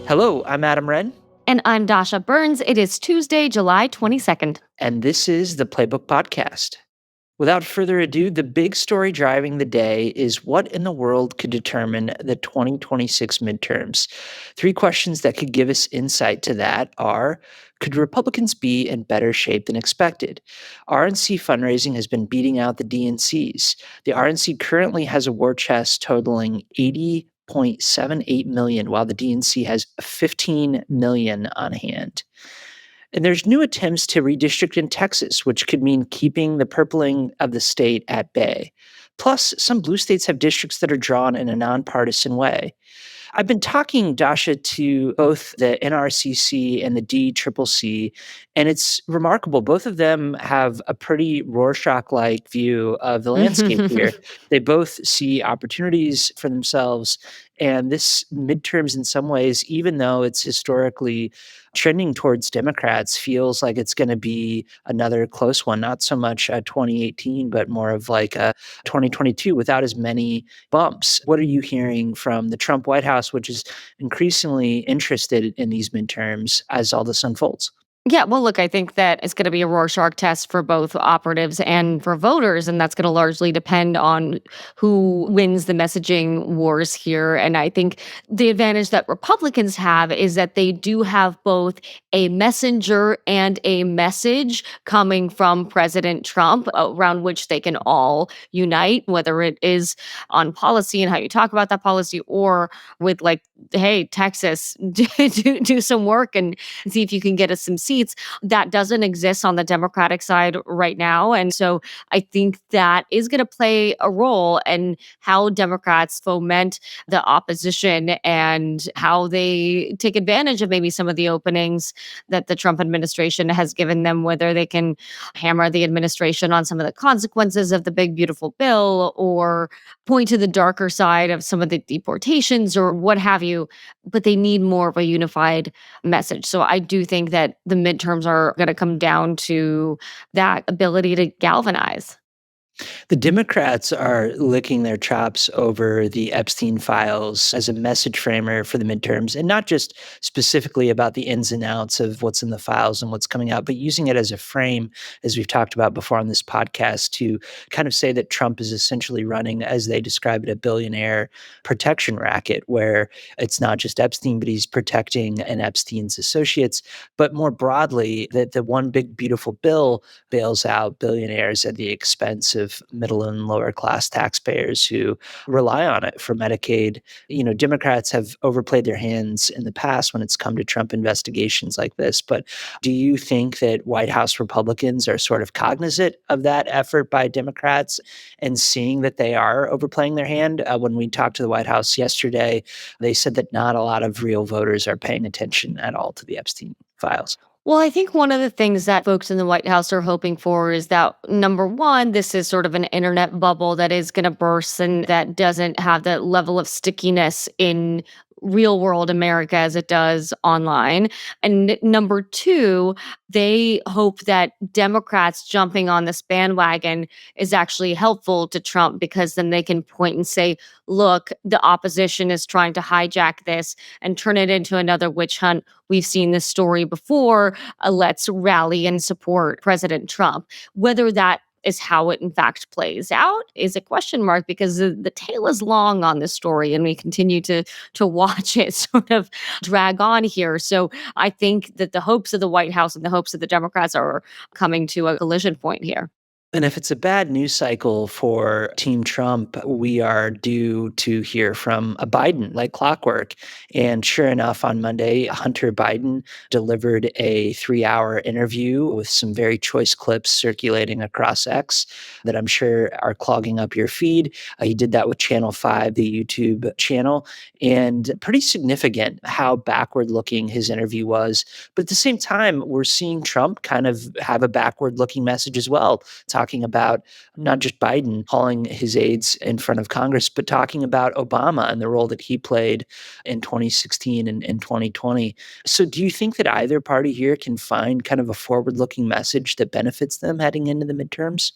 Hello, I'm Adam Wren, And I'm Dasha Burns. It is Tuesday, July 22nd. and this is the Playbook Podcast. Without further ado, the big story driving the day is what in the world could determine the 2026 midterms? Three questions that could give us insight to that are: could Republicans be in better shape than expected? RNC fundraising has been beating out the DNCs. The RNC currently has a war chest totaling 80.78 million, while the DNC has 15 million on hand. And there's new attempts to redistrict in Texas, which could mean keeping the purpling of the state at bay. Plus, some blue states have districts that are drawn in a nonpartisan way. I've been talking, Dasha, to both the NRCC and the DCCC, and it's remarkable. Both of them have a pretty Rorschach-like view of the landscape here. They both see opportunities for themselves, and this midterms, in some ways, even though it's historically trending towards Democrats, feels like it's going to be another close one. Not so much a 2018, but more of like a 2022 without as many bumps. What are you hearing from the Trump White House, which is increasingly interested in these midterms as all this unfolds? Yeah, well, look, I think that it's going to be a Rorschach test for both operatives and for voters, and that's going to largely depend on who wins the messaging wars here. And I think the advantage that Republicans have is that they do have both a messenger and a message coming from President Trump around which they can all unite, whether it is on policy and how you talk about that policy, or with like, hey, Texas, do some work and see if you can get us some seats. That doesn't exist on the Democratic side right now. And so I think that is going to play a role in how Democrats foment the opposition and how they take advantage of maybe some of the openings that the Trump administration has given them, whether they can hammer the administration on some of the consequences of the big, beautiful bill or point to the darker side of some of the deportations or what have you. But they need more of a unified message. So I do think that the midterms are going to come down to that ability to galvanize. The Democrats are licking their chops over the Epstein files as a message framer for the midterms, and not just specifically about the ins and outs of what's in the files and what's coming out, but using it as a frame, as we've talked about before on this podcast, to kind of say that Trump is essentially running, as they describe it, a billionaire protection racket, where it's not just Epstein, but he's protecting and Epstein's associates, but more broadly, that the one big beautiful bill bails out billionaires at the expense of middle and lower class taxpayers who rely on it for Medicaid. You know, Democrats have overplayed their hands in the past when it's come to Trump investigations like this. But do you think that White House Republicans are sort of cognizant of that effort by Democrats and seeing that they are overplaying their hand? When we talked to the White House yesterday, they said that not a lot of real voters are paying attention at all to the Epstein files. Well, I think one of the things that folks in the White House are hoping for is that, number one, this is sort of an internet bubble that is going to burst and that doesn't have the level of stickiness in real world America as it does online. And number two, they hope that Democrats jumping on this bandwagon is actually helpful to Trump because then they can point and say, look, the opposition is trying to hijack this and turn it into another witch hunt. We've seen this story before. Let's rally and support President Trump. Whether that is how it in fact plays out is a question mark because the tail is long on this story and we continue to watch it sort of drag on here. So I think that the hopes of the White House and the hopes of the Democrats are coming to a collision point here. And if it's a bad news cycle for Team Trump, we are due to hear from a Biden like clockwork. And sure enough, on Monday, Hunter Biden delivered a 3-hour interview with some very choice clips circulating across X that I'm sure are clogging up your feed. He did that with Channel 5, the YouTube channel, and pretty significant how backward looking his interview was. But at the same time, we're seeing Trump kind of have a backward looking message as well, talking about not just Biden hauling his aides in front of Congress, but talking about Obama and the role that he played in 2016 and 2020. So do you think that either party here can find kind of a forward-looking message that benefits them heading into the midterms?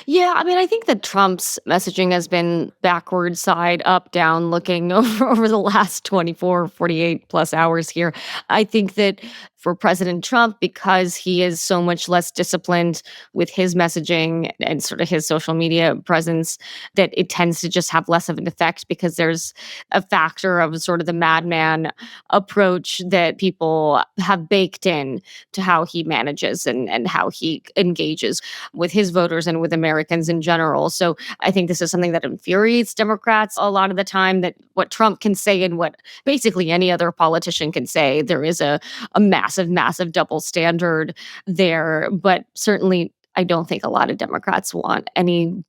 Yeah, I mean, I think that Trump's messaging has been backward, side, up, down, looking over the last 24, 48 plus hours here. I think that for President Trump, because he is so much less disciplined with his messaging and sort of his social media presence, that it tends to just have less of an effect because there's a factor of sort of the madman approach that people have baked in to how he manages and how he engages with his voters and with Americans in general. So I think this is something that infuriates Democrats a lot of the time, that what Trump can say and what basically any other politician can say, there is a massive, massive double standard there. But certainly, I don't think a lot of Democrats want any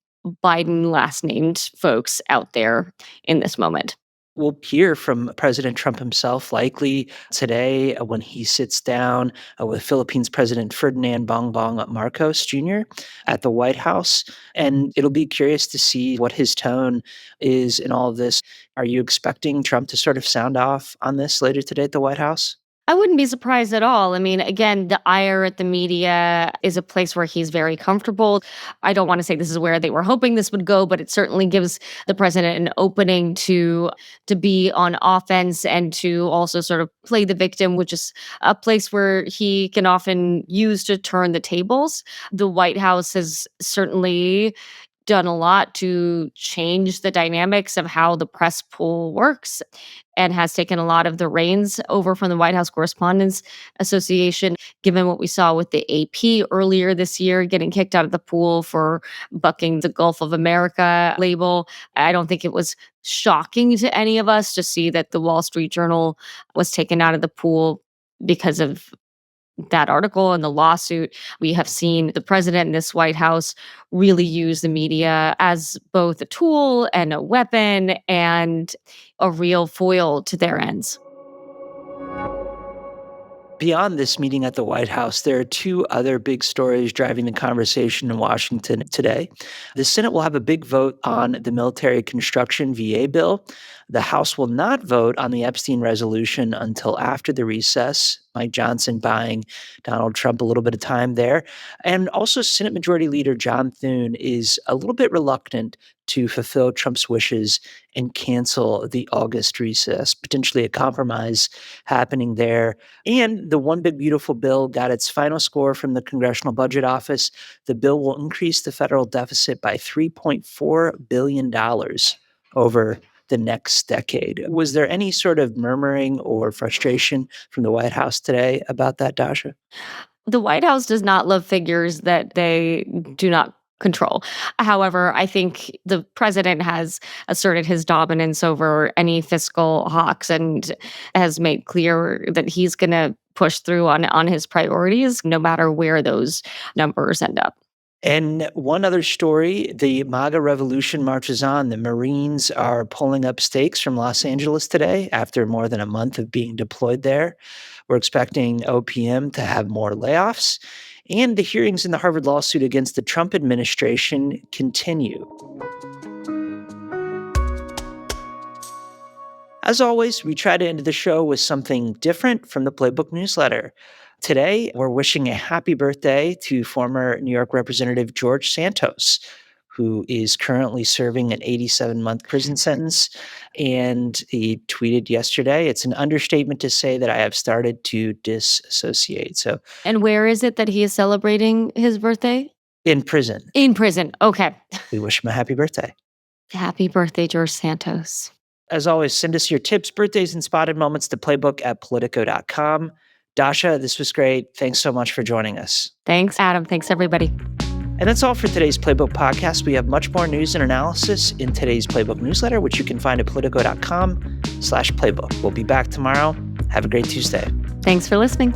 Biden last named folks out there in this moment. We'll hear from President Trump himself likely today when he sits down with Philippines President Ferdinand Bongbong Marcos Jr. at the White House. And it'll be curious to see what his tone is in all of this. Are you expecting Trump to sort of sound off on this later today at the White House? I wouldn't be surprised at all. I mean, again, the ire at the media is a place where he's very comfortable. I don't want to say this is where they were hoping this would go, but it certainly gives the president an opening to be on offense and to also sort of play the victim, which is a place where he can often use to turn the tables. The White House has certainly done a lot to change the dynamics of how the press pool works and has taken a lot of the reins over from the White House Correspondents Association, given what we saw with the AP earlier this year, getting kicked out of the pool for bucking the Gulf of America label. I don't think it was shocking to any of us to see that the Wall Street Journal was taken out of the pool because of that article and the lawsuit. We have seen the president and this White House really use the media as both a tool and a weapon and a real foil to their ends. Beyond this meeting at the White House, there are two other big stories driving the conversation in Washington today. The Senate will have a big vote on the military construction VA bill. The House will not vote on the Epstein resolution until after the recess. Mike Johnson buying Donald Trump a little bit of time there. And also, Senate Majority Leader John Thune is a little bit reluctant to fulfill Trump's wishes and cancel the August recess, potentially a compromise happening there. And the One Big Beautiful Bill got its final score from the Congressional Budget Office. The bill will increase the federal deficit by $3.4 billion over the next decade. Was there any sort of murmuring or frustration from the White House today about that, Dasha? The White House does not love figures that they do not control. However, I think the president has asserted his dominance over any fiscal hawks and has made clear that he's going to push through on his priorities, no matter where those numbers end up. And one other story, the MAGA revolution marches on. The Marines are pulling up stakes from Los Angeles today after more than a month of being deployed there. We're expecting OPM to have more layoffs. And the hearings in the Harvard lawsuit against the Trump administration continue. As always, we try to end the show with something different from the Playbook newsletter. Today, we're wishing a happy birthday to former New York Representative George Santos, who is currently serving an 87-month prison sentence. And he tweeted yesterday, "It's an understatement to say that I have started to disassociate." So, And where is it that he is celebrating his birthday? in prison, In prison. Okay. we wish him a happy birthday. Happy birthday, George Santos. As always, send us your tips, birthdays, and spotted moments to playbook@politico.com. Dasha, this was great. Thanks so much for joining us. Thanks, Adam. Thanks, everybody. And that's all for today's Playbook Podcast. We have much more news and analysis in today's Playbook newsletter, which you can find at politico.com/playbook. We'll be back tomorrow. Have a great Tuesday. Thanks for listening.